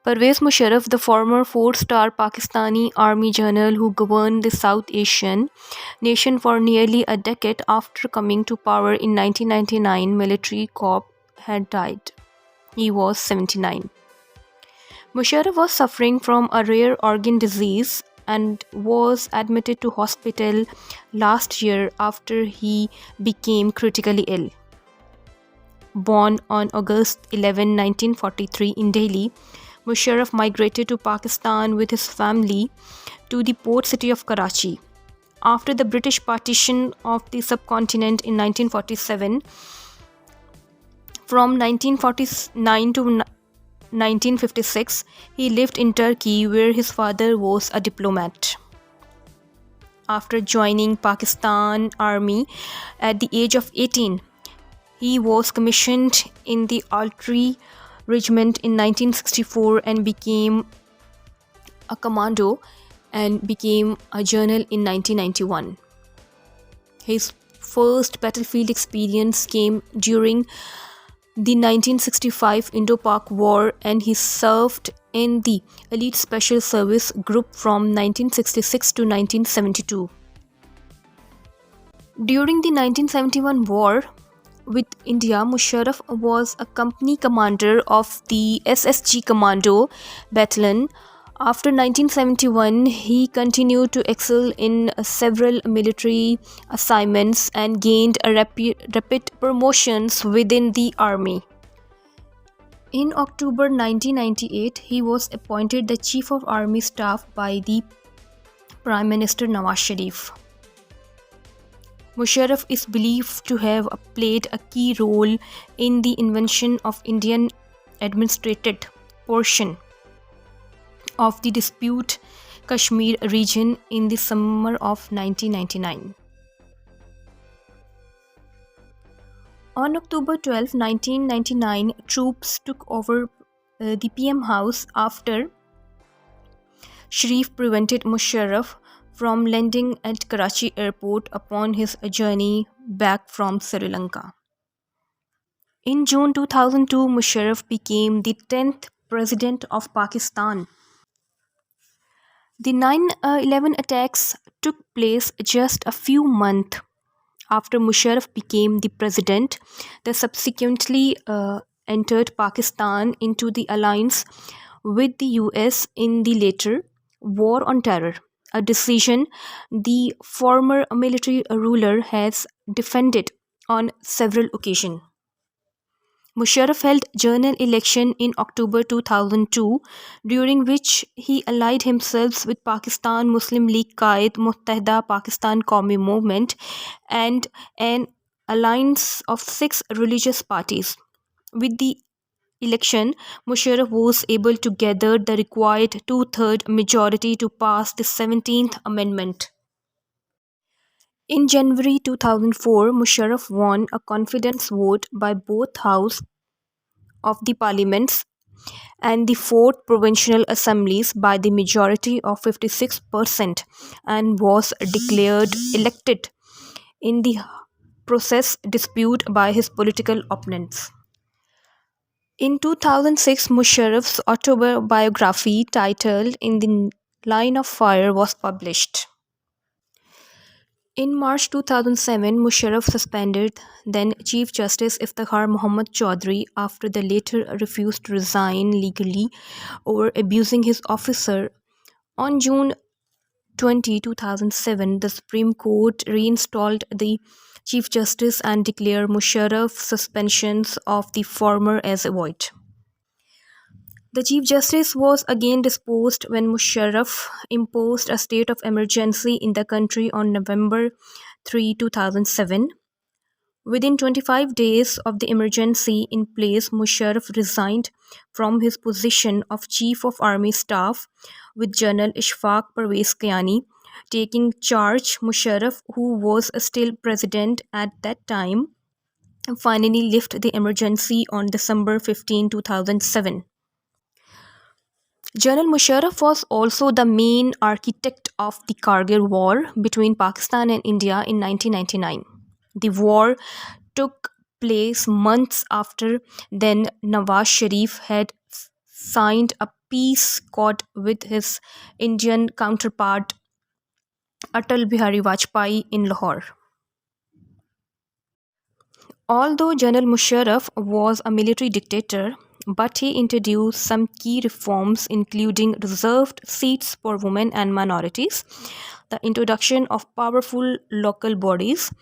Pervez Musharraf, the former four-star Pakistani army general who governed the South Asian nation for nearly a decade after coming to power in 1999 military coup, had died. He was 79. Musharraf was suffering from a rare organ disease and was admitted to hospital last year after he became critically ill. Born on August 11, 1943 in Delhi, Musharraf migrated to Pakistan with his family to the port city of Karachi. After the British partition of the subcontinent in 1947, from 1949 to 1956, he lived in Turkey where his father was a diplomat. After joining Pakistan Army at the age of 18, he was commissioned in the Artillery Regiment in 1964 and became a commando and became a general in 1991. His first battlefield experience came during the 1965 Indo-Pak War, and he served in the Elite Special Service Group from 1966 to 1972. During the 1971 war with India, Musharraf was a company commander of the SSG Commando Battalion. After 1971, he continued to excel in several military assignments and gained a rapid promotions within the army. In October 1998, he was appointed the Chief of Army Staff by the Prime Minister Nawaz Sharif. Musharraf is believed to have played a key role in the invention of Indian administrated portion of the dispute Kashmir region in the summer of 1999. On October 12, 1999, troops took over the PM House after Sharif prevented Musharraf from landing at Karachi airport upon his journey back from Sri Lanka. In June 2002, Musharraf became the 10th President of Pakistan. The 9/11 attacks took place just a few months after Musharraf became the president. They subsequently entered Pakistan into the alliance with the US in the later War on Terror, a decision the former military ruler has defended on several occasions. Musharraf held general election in October 2002, during which he allied himself with Pakistan Muslim League Qaid Muttahida Pakistan Qawmi Movement and an alliance of 6 religious parties. With the election, Musharraf was able to gather the required two-third majority to pass the 17th Amendment. In January 2004, Musharraf won a confidence vote by both houses of the parliaments and the 4th provincial assemblies by the majority of 56% and was declared elected in the process dispute by his political opponents. In 2006, Musharraf's autobiography titled In the Line of Fire was published. In March 2007, Musharraf suspended then Chief Justice Iftikhar Muhammad Chaudhry after the latter refused to resign legally over abusing his officer. On June 20, 2007, the Supreme Court reinstalled the Chief Justice and declared Musharraf's suspensions of the former as void. The Chief Justice was again deposed when Musharraf imposed a state of emergency in the country on November 3, 2007. Within 25 days of the emergency in place, Musharraf resigned from his position of Chief of Army Staff, with General Ishfaq Pervez taking charge. Musharraf, who was still president at that time, finally lifted the emergency on December 15, 2007. General Musharraf was also the main architect of the Kargil War between Pakistan and India in 1999. The war took place months after then Nawaz Sharif had signed a peace accord with his Indian counterpart Atal Bihari Vajpayee in Lahore. Although General Musharraf was a military dictator, but he introduced some key reforms, including reserved seats for women and minorities, the introduction of powerful local bodies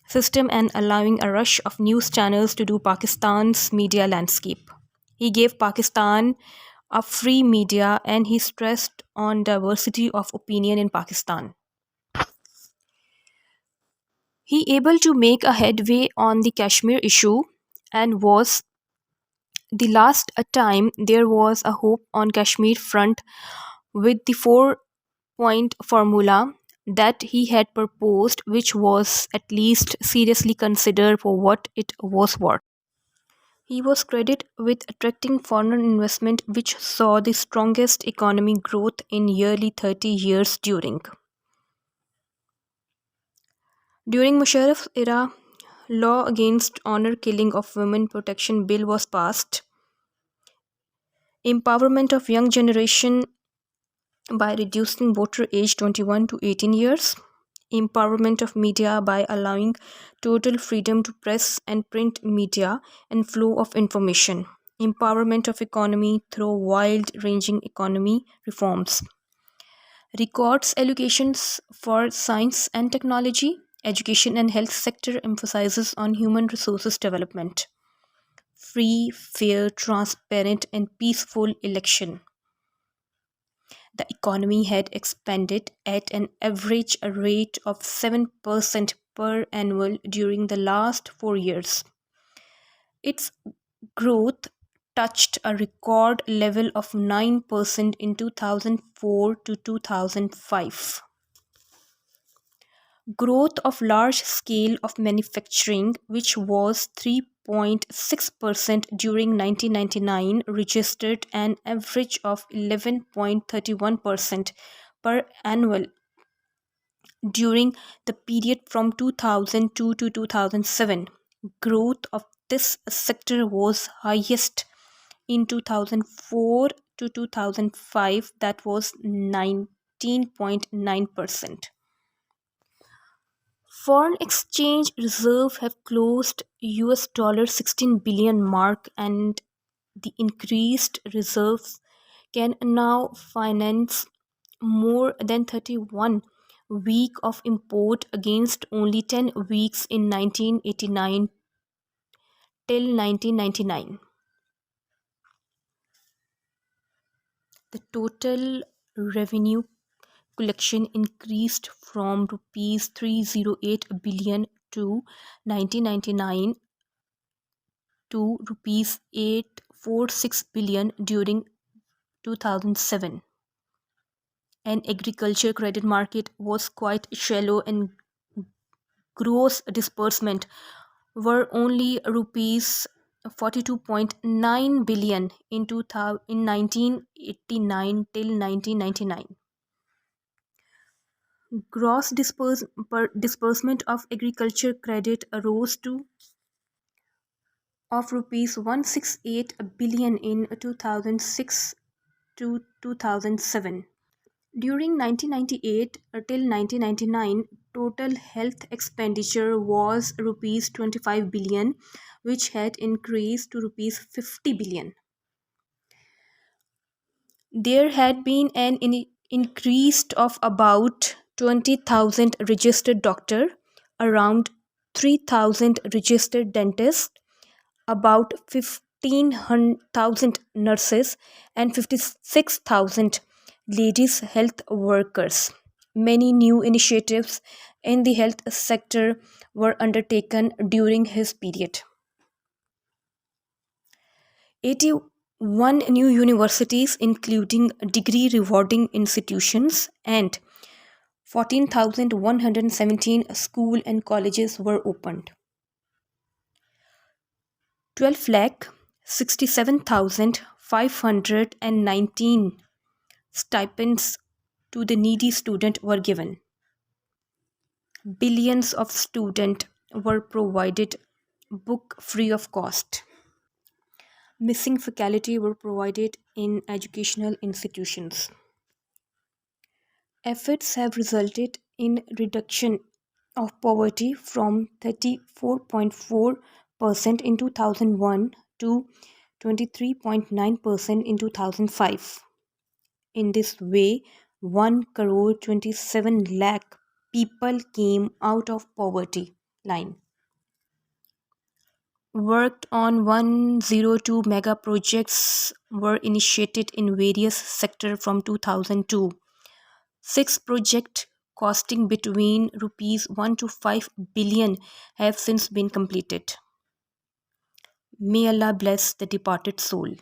system, and allowing a rush of news channels to do Pakistan's media landscape. He gave Pakistan a free media and he stressed on diversity of opinion in Pakistan. He able to make a headway on the Kashmir issue and was the last time there was a hope on Kashmir front with the 4 point formula that he had proposed, which was at least seriously considered for what it was worth. He was credited with attracting foreign investment, which saw the strongest economic growth in nearly 30 years During Musharraf's era, law against honor killing of women protection bill was passed. Empowerment of young generation by reducing voter age 21 to 18 years. Empowerment of media by allowing total freedom to press and print media and flow of information. Empowerment of economy through wide-ranging economy reforms. Records allocations for science and technology. Education and health sector emphasizes on human resources development. Free, fair, transparent, and peaceful election. The economy had expanded at an average rate of 7% per annum during the last 4 years. Its growth touched a record level of 9% in 2004 to 2005. Growth of large scale of manufacturing, which was 3.6% during 1999, registered an average of 11.31% per annum during the period from 2002 to 2007. Growth of this sector was highest in 2004 to 2005, that was 19.9%. Foreign exchange reserve have closed $16 billion mark, and the increased reserves can now finance more than 31 week of import against only 10 weeks in 1989 till 1999. The total revenue collection increased from rupees 308 billion to 1999 to rupees 846 billion during 2007. And agriculture credit market was quite shallow and gross disbursement were only rupees 42.9 billion in 2000, in 1989 till 1999. Gross disbursement of agriculture credit rose to of rupees 168 billion in 2006 to 2007. During 1998 till 1999, total health expenditure was rupees 25 billion, which had increased to rupees 50 billion. There had been an increase of about 20,000 registered doctor, around 3,000 registered dentists, about 15,000 nurses, and 56,000 ladies health workers. Many new initiatives in the health sector were undertaken during his period. 81 new universities, including degree rewarding institutions, and 14,117 schools and colleges were opened. 12 lakh 67,519 stipends to the needy student were given. Billions of students were provided book free of cost. Missing faculty were provided in educational institutions. Efforts have resulted in reduction of poverty from 34.4% in 2001 to 23.9% in 2005. In this way, 1 crore 27 lakh people came out of poverty line. Worked on 102 mega projects were initiated in various sectors from 2002. Six projects costing between rupees 1 to 5 billion have since been completed. May Allah bless the departed soul.